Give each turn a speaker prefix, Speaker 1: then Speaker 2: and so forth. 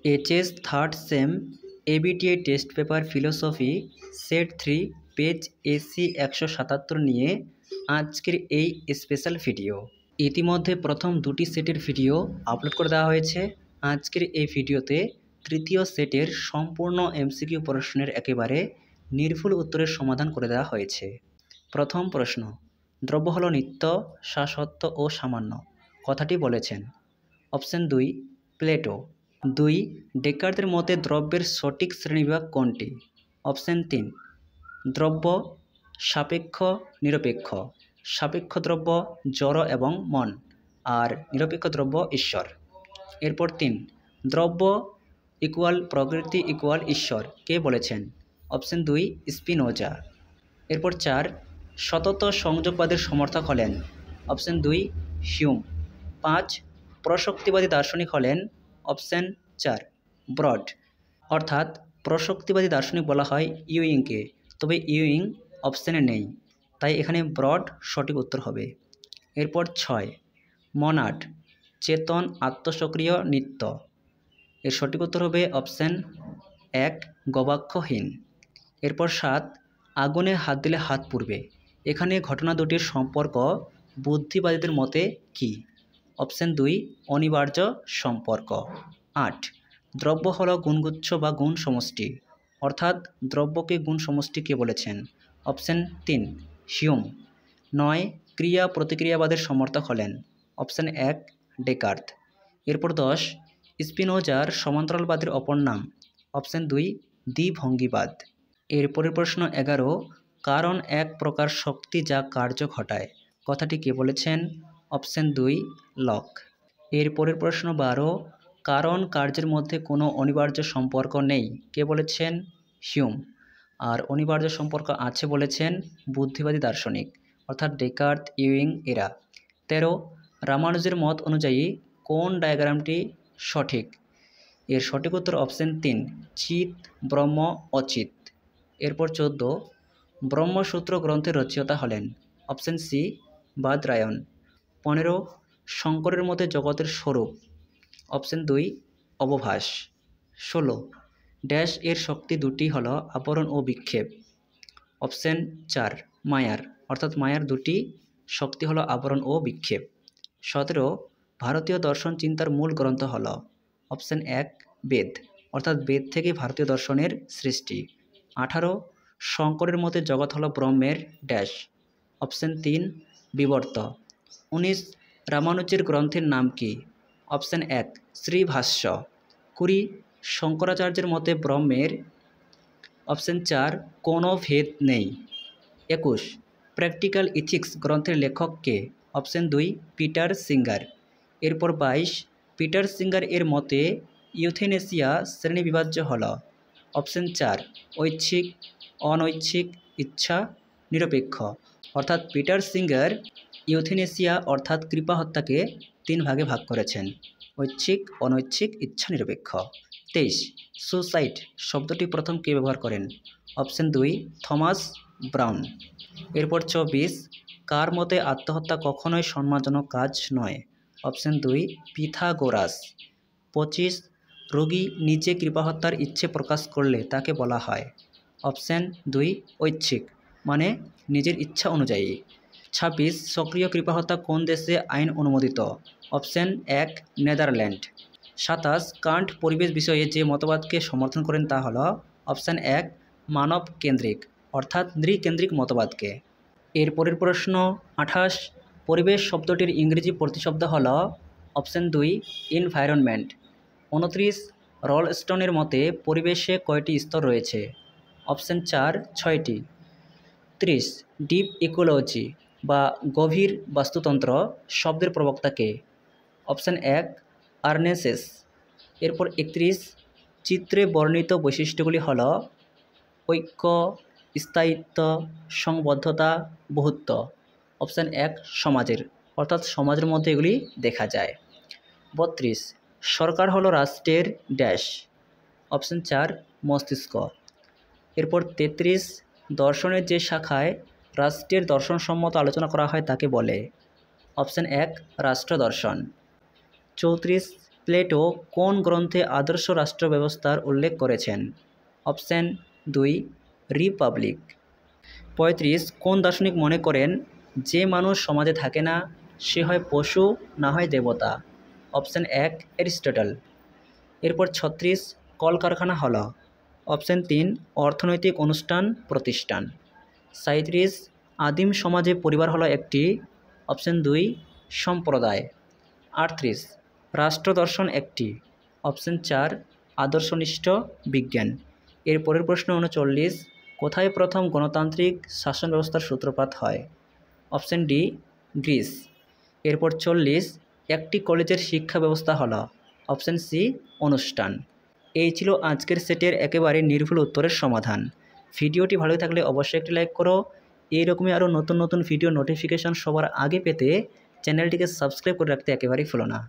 Speaker 1: HS third sem ABTI test paper philosophy set 3 page AC 177 নিয়ে আজকের এই special video. ইতিমধ্যে প্রথম দুটি সেটের ভিডিও আপলোড করে দেওয়া হয়েছে। আজকের এই ভিডিওতে তৃতীয় সেটের সম্পূর্ণ এমসিকিউ প্রশ্নের একেবারে নির্ভুল উত্তরের সমাধান করে দেওয়া হয়েছে। প্রথম প্রশ্ন, দ্রব্য হলো নিত্য, শাশ্বত ও সামান্য, কথাটি বলেছেন? Option 2 Plato. 2 ডেকার্তের মতে দ্রব্যের সঠিক শ্রেণীবিভাগ কোনটি? অপশন 3 দ্রব্য সাপেক্ষ নিরপেক্ষ। সাপেক্ষ দ্রব্য জড় এবং মন, আর নিরপেক্ষ দ্রব্য ঈশ্বর। এরপর 3 দ্রব্য ইকুয়াল প্রকৃতি ইকুয়াল ঈশ্বর, কে বলেছেন? Option 2 Spinoza. এরপর 4 সতত সংযোগবাদের সমর্থক হলেন? Option 2 Hume. 5 প্রশক্তিবাদী দার্শনিক হলেন? Option 4 Broad. অর্থাৎ প্রশক্তিবাদী দার্শনিক বলা হয় ইউইংকে, তবে ইউইং অপশানে নেই, তাই এখানে ব্রড সঠিক উত্তর হবে। এরপর 6 মনাড চেতন আত্মসক্রিয় নিত্য, এর সঠিক উত্তর হবে অপশান 1 গবাক্ষহীন। এরপর 7 আগুনে হাত দিলে হাত পুড়বে, এখানে ঘটনা দুটির সম্পর্ক বুদ্ধিবাদীদের মতে কি? অপশান 2 অনিবার্য সম্পর্ক। 8 দ্রব্য হলো গুণগুচ্ছ বা গুণ সমষ্টি, অর্থাৎ দ্রব্যকে গুণ সমষ্টি কে বলেছেন? Option 3 Hume. 9 ক্রিয়া প্রতিক্রিয়াবাদের সমর্থক হলেন? Option 1 Descartes. এরপর 10 স্পিনোজার সমান্তরালবাদের অপর নাম? অপশান 2 দ্বিভঙ্গিবাদ। এরপরের প্রশ্ন 11 কারণ এক প্রকার শক্তি যা কার্য ঘটায়, কথাটি কে বলেছেন? Option 2 lock. এরপরের প্রশ্ন 12 কারণ কার্যের মধ্যে কোনো অনিবার্য সম্পর্ক নেই, কে বলেছেন? হিউম। আর অনিবার্য সম্পর্ক আছে বলেছেন বুদ্ধিবাদী দার্শনিক, অর্থাৎ ডেকার্ত, ইউইং এরা। 13 রামানুজের মত অনুযায়ী কোন ডায়াগ্রামটি সঠিক? এর সঠিক উত্তর অপশান 3 চিত ব্রহ্ম অচিত। এরপর 14 ব্রহ্মসূত্র গ্রন্থের রচয়িতা হলেন? Option C Badarayana. 15 শঙ্করের মতে জগতের স্বরূপ? অপশান 2 অবভাস। 16 ড্যাশ এর শক্তি দুটি হল আবরণ ও বিক্ষেপ? অপশান 4 মায়ার, অর্থাৎ মায়ার দুটি শক্তি হলো আবরণ ও বিক্ষেপ। 17 ভারতীয় দর্শন চিন্তার মূল গ্রন্থ হল? অপশান 1 বেদ, অর্থাৎ বেদ থেকে ভারতীয় দর্শনের সৃষ্টি। 18 শঙ্করের মতে জগৎ হলো ব্রহ্মের ড্যাশ? অপশান 3 বিবর্ত। 19 রামানুজের গ্রন্থের নাম কি? অপশান 1 শ্রীভাষ্য। 20 শঙ্করাচার্যের মতে ব্রহ্মের? অপশান 4 কোনো ভেদ নেই। 21 প্র্যাকটিক্যাল ইথিক্স গ্রন্থের লেখক কে? Option 2 Peter singer. এরপর 22 পিটার সিঙ্গার এর মতে ইউথেনেসিয়া শ্রেণীবিভাজ্য হল? অপশান 4 ঐচ্ছিক, অনৈচ্ছিক, ইচ্ছা নিরপেক্ষ। অর্থাৎ পিটার সিঙ্গার ইউথেনেসিয়া অর্থাৎ কৃপা হত্যাকে 3 ভাগে ভাগ করেছেন, ঐচ্ছিক, অনৈচ্ছিক, ইচ্ছা নিরপেক্ষ। 23 সুসাইড শব্দটি প্রথম কে ব্যবহার করেন? Option 2 Thomas brown. এরপর 24 কার মতে আত্মহত্যা কখনোই সম্মানজনক কাজ নয়? Option 2 Pythagoras. 25 রোগী নিজে কৃপাহত্যার ইচ্ছে প্রকাশ করলে তাকে বলা হয়? অপশান 2 ঐচ্ছিক, মানে নিজের ইচ্ছা অনুযায়ী। 26 সক্রিয় কৃপাহত্যা কোন দেশে আইন অনুমোদিত? Option 1 Netherland. 27 কান্ট পরিবেশ বিষয়ে যে মতবাদকে সমর্থন করেন তা হল? অপশান 1 মানব কেন্দ্রিক, অর্থাৎ নৃকেন্দ্রিক মতবাদকে। এরপরের প্রশ্ন 28 পরিবেশ শব্দটির ইংরেজি প্রতিশব্দ হল? Option 2 environment. 29 রলস্টনের মতে পরিবেশে কয়টি স্তর রয়েছে? অপশান 4 6টি। 30 ডিপ ইকোলজি বা গভীর বাস্তুতন্ত্র শব্দের প্রবক্তা কে? অপশান 1 আর্নেসেস। এরপর 31 চিত্রে বর্ণিত বৈশিষ্ট্যগুলি হল? ঐক্য, স্থায়িত্ব, সংবদ্ধতা, বহুত্ব। অপশান 1 সমাজের, অর্থাৎ সমাজের মধ্যে এগুলি দেখা যায়। 32 সরকার হলো রাষ্ট্রের ড্যাশ? অপশান 4 মস্তিষ্ক। এরপর 33 দর্শনের যে শাখায় রাষ্ট্রের দর্শনসম্মত আলোচনা করা হয় তাকে বলে? অপশান 1 রাষ্ট্র দর্শন। 34 প্লেটো কোন গ্রন্থে আদর্শ রাষ্ট্র ব্যবস্থার উল্লেখ করেছেন? Option 2 Republic. 35 কোন দার্শনিক মনে করেন যে মানুষ সমাজে থাকে না সে হয় পশু না হয় দেবতা? Option 1 Aristotle. এরপর 36 কলকারখানা হল? অপশান 3 অর্থনৈতিক অনুষ্ঠান প্রতিষ্ঠান। 37 আদিম সমাজে পরিবার হলো একটি? অপশান 2 সম্প্রদায়। 38 রাষ্ট্রদর্শন একটি? অপশান 4 আদর্শনিষ্ঠ বিজ্ঞান। এর পরের প্রশ্ন 39 কোথায় প্রথম গণতান্ত্রিক শাসন ব্যবস্থার সূত্রপাত হয়? Option D Greece. এরপর 40 একটি কলেজের শিক্ষা ব্যবস্থা হলো? অপশান সি অনুষ্ঠান। এই ছিল আজকের সেটের একেবারে নির্ভুল উত্তরের সমাধান। ভিডিওটি ভালো থাকলে অবশ্যই একটি লাইক করো। এইরকমই আরও নতুন নতুন ভিডিও নোটিফিকেশন সবার আগে পেতে চ্যানেলটিকে সাবস্ক্রাইব করে রাখতে একেবারেই ভুলো না।